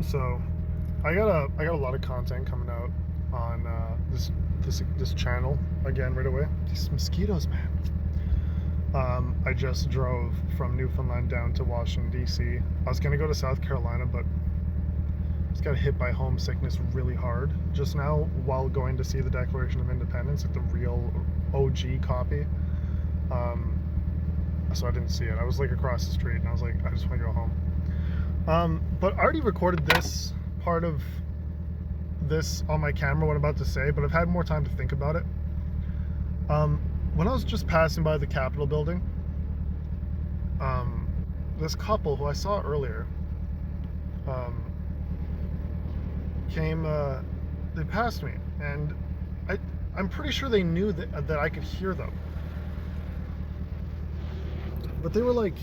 So I got a lot of content coming out on this channel again right away. These mosquitoes, man. I just drove from Newfoundland down to Washington D.C. I was gonna go to South Carolina, but just got hit by homesickness really hard just now while going to see the Declaration of Independence, like the real OG copy. Um, so I didn't see it. I was like across the street, and I was like, I just want to go home. But I already recorded this part of this on my camera, what I'm about to say, but I've had more time to think about it. When I was just passing by the Capitol building, this couple who I saw earlier came, they passed me, and I'm pretty sure they knew that I could hear them. But they were like,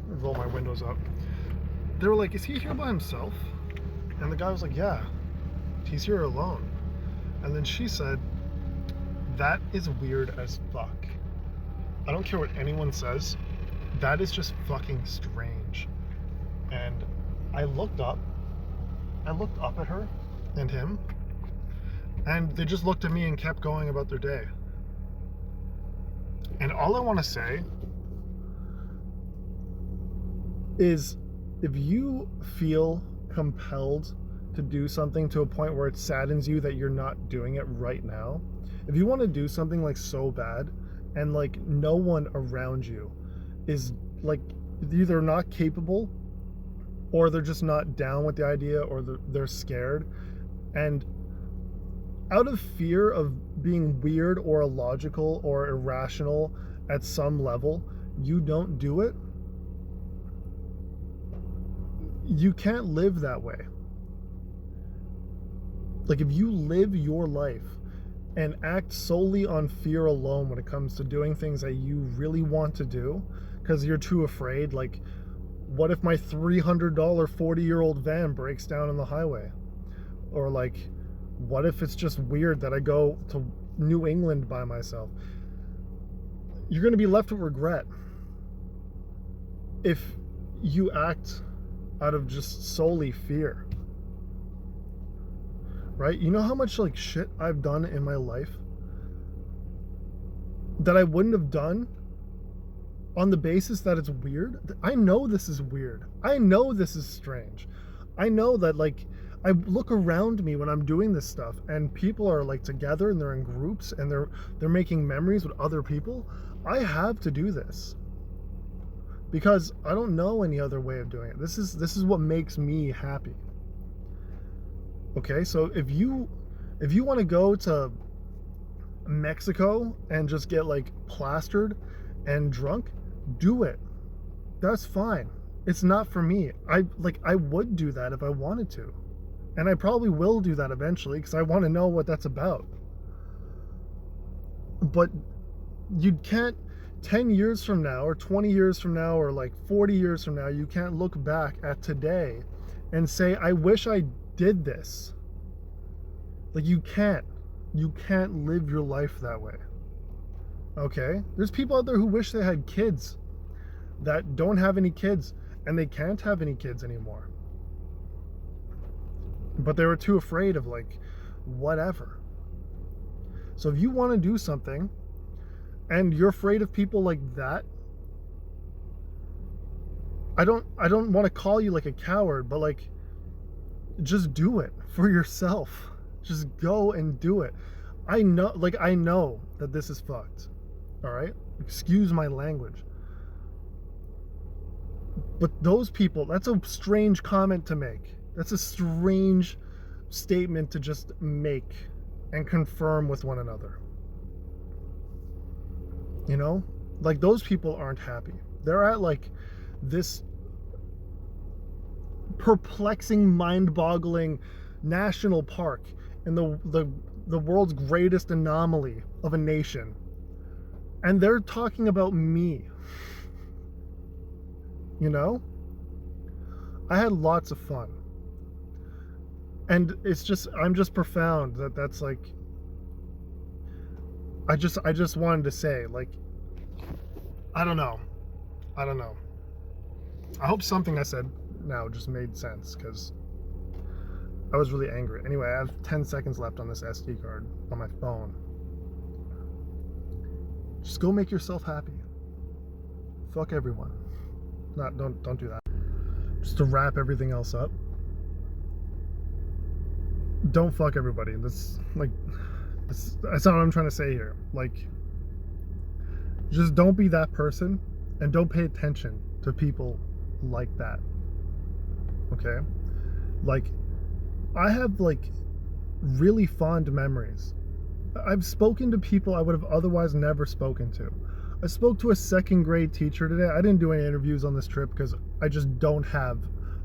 roll my windows up. They were like, is he here by himself? And the guy was like, yeah, he's here alone. And then she said, that is weird as fuck. I don't care what anyone says. That is just fucking strange. And I looked up at her and him, and they just looked at me and kept going about their day. And all I want to say is, if you feel compelled to do something to a point where it saddens you that you're not doing it right now, if you want to do something like so bad, and like no one around you is like either not capable, or they're just not down with the idea, or they're scared, and out of fear of being weird or illogical or irrational at some level, you don't do it, you can't live that way. Like, if you live your life and act solely on fear alone when it comes to doing things that you really want to do because you're too afraid, like, what if my $300 40-year-old van breaks down on the highway? Or like, what if it's just weird that I go to New England by myself? You're going to be left with regret if you act out of just solely fear. Right? You know how much like shit I've done in my life that I wouldn't have done on the basis that it's weird? I know this is weird. I know this is strange. I know that, like, I look around me when I'm doing this stuff and people are like together and they're in groups and they're making memories with other people. I have to do this because I don't know any other way of doing it. This is what makes me happy. Okay, so if you want to go to Mexico and just get like plastered and drunk, do it. That's fine. It's not for me. I would do that if I wanted to. And I probably will do that eventually because I want to know what that's about. But you can't, 10 years from now or 20 years from now or like 40 years from now, you can't look back at today and say, I wish I did this. Like, you can't live your life that way. Okay? There's people out there who wish they had kids that don't have any kids, and they can't have any kids anymore. But they were too afraid of like whatever. So if you want to do something and you're afraid of people like that, I don't want to call you like a coward, but like, just do it for yourself. Just go and do it. I know that this is fucked. All right? Excuse my language. But those people, that's a strange comment to make. That's a strange statement to just make and confirm with one another. You know? Like, those people aren't happy. They're at like this perplexing, mind-boggling national park in the world's greatest anomaly of a nation, and they're talking about me. You know, I had lots of fun, and I'm just profound that's like, I just wanted to say, like, I don't know. I hope something I said now just made sense because I was really angry. Anyway, I have 10 seconds left on this SD card on my phone. Just go make yourself happy. Fuck everyone. Don't do that. Just to wrap everything else up. Don't fuck everybody. That's not what I'm trying to say here. Like, just don't be that person and don't pay attention to people like that. Okay? Like, I have like really fond memories. I've spoken to people I would have otherwise never spoken to. I spoke to a second grade teacher today. I didn't do any interviews on this trip because I just don't have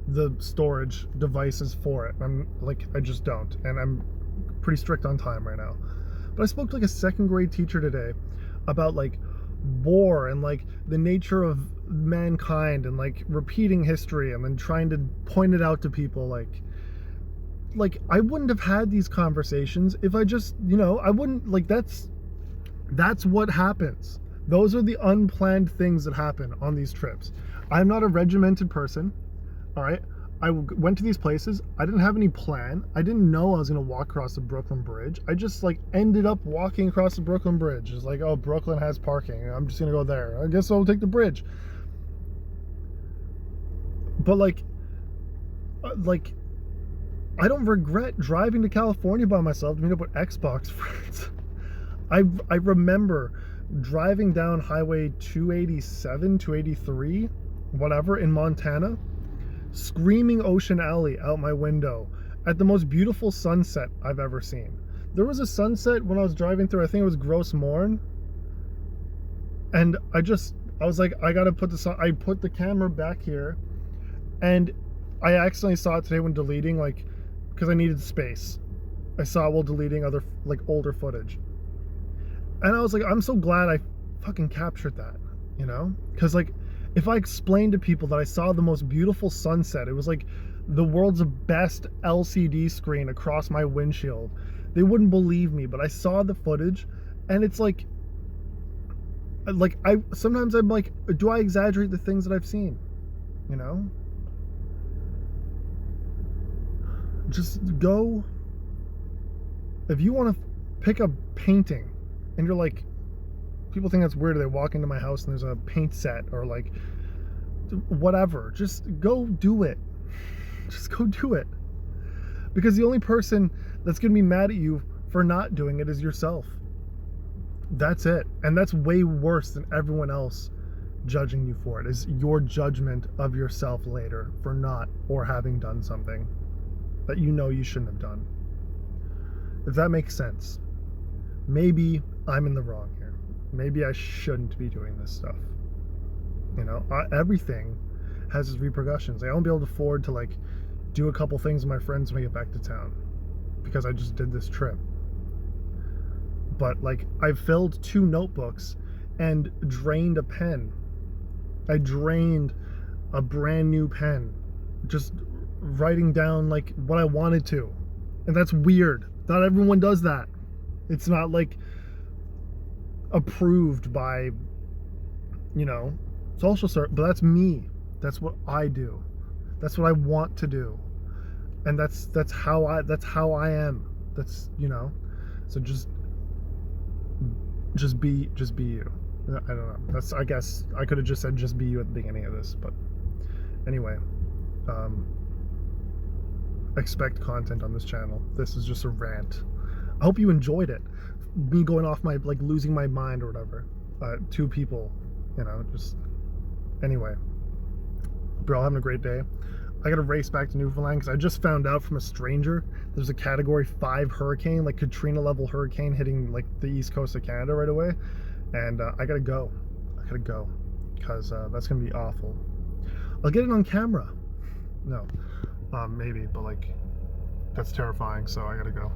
the storage devices for it. I just don't. And I'm pretty strict on time right now. But I spoke to like a second grade teacher today about like war and like the nature of mankind and like repeating history and then trying to point it out to people. Like I wouldn't have had these conversations if I just, I wouldn't, like, that's what happens. Those are the unplanned things that happen on these trips. I'm not a regimented person. All right. I went to these places. I didn't have any plan. I didn't know I was going to walk across the Brooklyn Bridge. I just like ended up walking across the Brooklyn Bridge. It's like, oh, Brooklyn has parking. I'm just going to go there. I guess I'll take the bridge. But like, I don't regret driving to California by myself to meet up with Xbox friends. I remember driving down Highway 287, 283, whatever, in Montana, screaming Ocean Alley out my window at the most beautiful sunset I've ever seen. There was a sunset when I was driving through, I think it was Gross Morn, and I was like, I gotta put I put the camera back here, and I accidentally saw it today when deleting, like, because I needed space. I saw it while deleting other, like, older footage. And I was like, I'm so glad I fucking captured that, Because, like, if I explained to people that I saw the most beautiful sunset, it was like the world's best LCD screen across my windshield, they wouldn't believe me. But I saw the footage, and it's like sometimes I'm like, do I exaggerate the things that I've seen? Just go. If you want to pick a painting and you're like, people think that's weird, they walk into my house and there's a paint set or like whatever, just go do it. Just go do it. Because the only person that's going to be mad at you for not doing it is yourself. That's it. And that's way worse than everyone else judging you for it, is your judgment of yourself later for not or having done something that you shouldn't have done. If that makes sense. Maybe I'm in the wrong here. Maybe I shouldn't be doing this stuff. Everything has its repercussions. I won't be able to afford to like do a couple things with my friends when I get back to town because I just did this trip. But like, I filled 2 notebooks and drained a pen. I drained a brand new pen, just writing down like what I wanted to. And that's weird. Not everyone does that. It's not like approved by, social service, but that's me. That's what I do. That's what I want to do. And that's how I am. That's, so just be you. I don't know. I guess I could have just said just be you at the beginning of this, but anyway, expect content on this channel. This is just a rant. I hope you enjoyed it. Me going off my, like, losing my mind or whatever. 2 people, just anyway. Hope you're all having a great day. I gotta race back to Newfoundland because I just found out from a stranger there's a Category 5 hurricane, like Katrina level hurricane, hitting like the east coast of Canada right away, and I gotta go because that's gonna be awful. I'll get it on camera. No, maybe, but like, that's terrifying, so I gotta go.